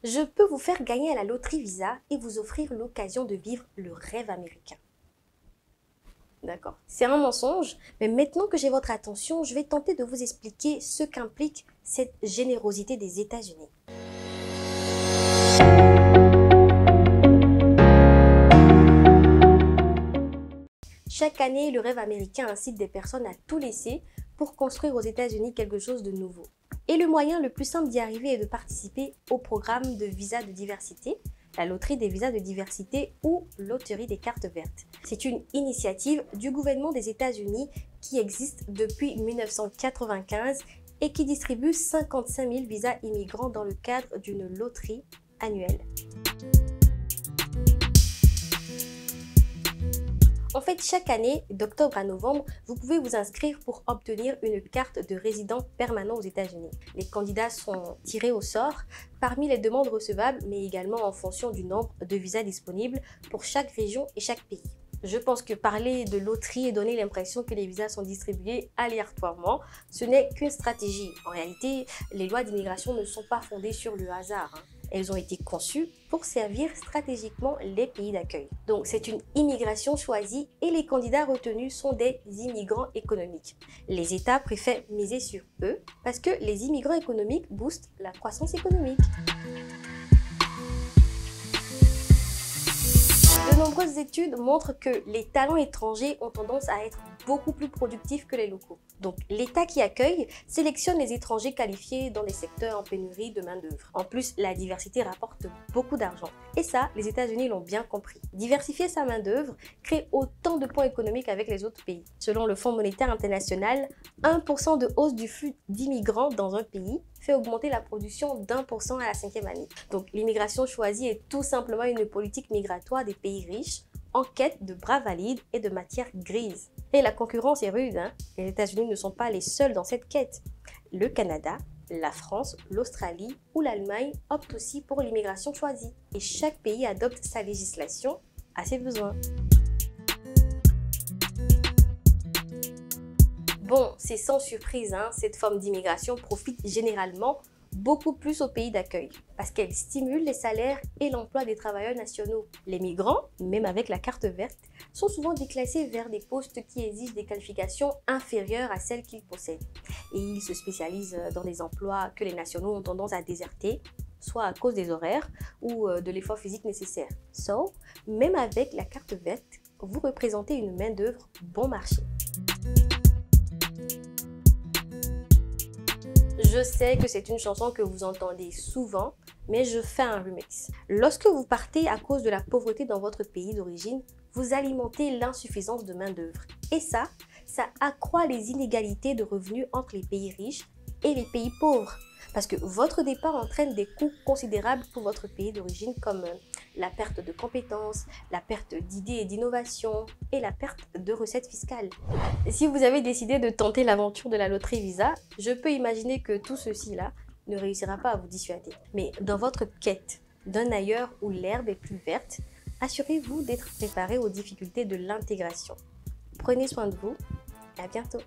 Je peux vous faire gagner à la loterie Visa et vous offrir l'occasion de vivre le rêve américain. D'accord. C'est un mensonge, mais maintenant que j'ai votre attention, je vais tenter de vous expliquer ce qu'implique cette générosité des États-Unis. Chaque année, le rêve américain incite des personnes à tout laisser pour construire aux États-Unis quelque chose de nouveau. Et le moyen le plus simple d'y arriver est de participer au programme de visa de diversité, la loterie des visas de diversité ou loterie des cartes vertes. C'est une initiative du gouvernement des États-Unis qui existe depuis 1995 et qui distribue 55 000 visas immigrants dans le cadre d'une loterie annuelle. En fait, chaque année, d'octobre à novembre, vous pouvez vous inscrire pour obtenir une carte de résident permanent aux États-Unis. Les candidats sont tirés au sort parmi les demandes recevables, mais également en fonction du nombre de visas disponibles pour chaque région et chaque pays. Je pense que parler de loterie et donner l'impression que les visas sont distribués aléatoirement, ce n'est qu'une stratégie. En réalité, les lois d'immigration ne sont pas fondées sur le hasard. Elles ont été conçues pour servir stratégiquement les pays d'accueil. Donc c'est une immigration choisie et les candidats retenus sont des immigrants économiques. Les États préfèrent miser sur eux parce que les immigrants économiques boostent la croissance économique. De nombreuses études montrent que les talents étrangers ont tendance à être beaucoup plus productifs que les locaux. Donc, l'État qui accueille sélectionne les étrangers qualifiés dans les secteurs en pénurie de main-d'œuvre. En plus, la diversité rapporte beaucoup d'argent. Et ça, les États-Unis l'ont bien compris. Diversifier sa main-d'œuvre crée autant de points économiques avec les autres pays. Selon le Fonds monétaire international, 1% de hausse du flux d'immigrants dans un pays fait augmenter la production d'1% à la 5e année. Donc, l'immigration choisie est tout simplement une politique migratoire des pays riches en quête de bras valides et de matières grises. Et la concurrence est rude, Les États-Unis ne sont pas les seuls dans cette quête. Le Canada, la France, l'Australie ou l'Allemagne optent aussi pour l'immigration choisie. Et chaque pays adopte sa législation à ses besoins. Bon, c'est sans surprise, cette forme d'immigration profite généralement beaucoup plus aux pays d'accueil parce qu'elle stimule les salaires et l'emploi des travailleurs nationaux. Les migrants, même avec la carte verte, sont souvent déclassés vers des postes qui exigent des qualifications inférieures à celles qu'ils possèdent. Et ils se spécialisent dans des emplois que les nationaux ont tendance à déserter, soit à cause des horaires ou de l'effort physique nécessaire. So, même avec la carte verte, vous représentez une main-d'œuvre bon marché. Je sais que c'est une chanson que vous entendez souvent, mais je fais un remix. Lorsque vous partez à cause de la pauvreté dans votre pays d'origine, vous alimentez l'insuffisance de main-d'œuvre. Et ça accroît les inégalités de revenus entre les pays riches et les pays pauvres. Parce que votre départ entraîne des coûts considérables pour votre pays d'origine comme la perte de compétences, la perte d'idées et d'innovation et la perte de recettes fiscales. Si vous avez décidé de tenter l'aventure de la loterie Visa, je peux imaginer que tout ceci-là ne réussira pas à vous dissuader. Mais dans votre quête d'un ailleurs où l'herbe est plus verte, assurez-vous d'être préparé aux difficultés de l'intégration. Prenez soin de vous et à bientôt.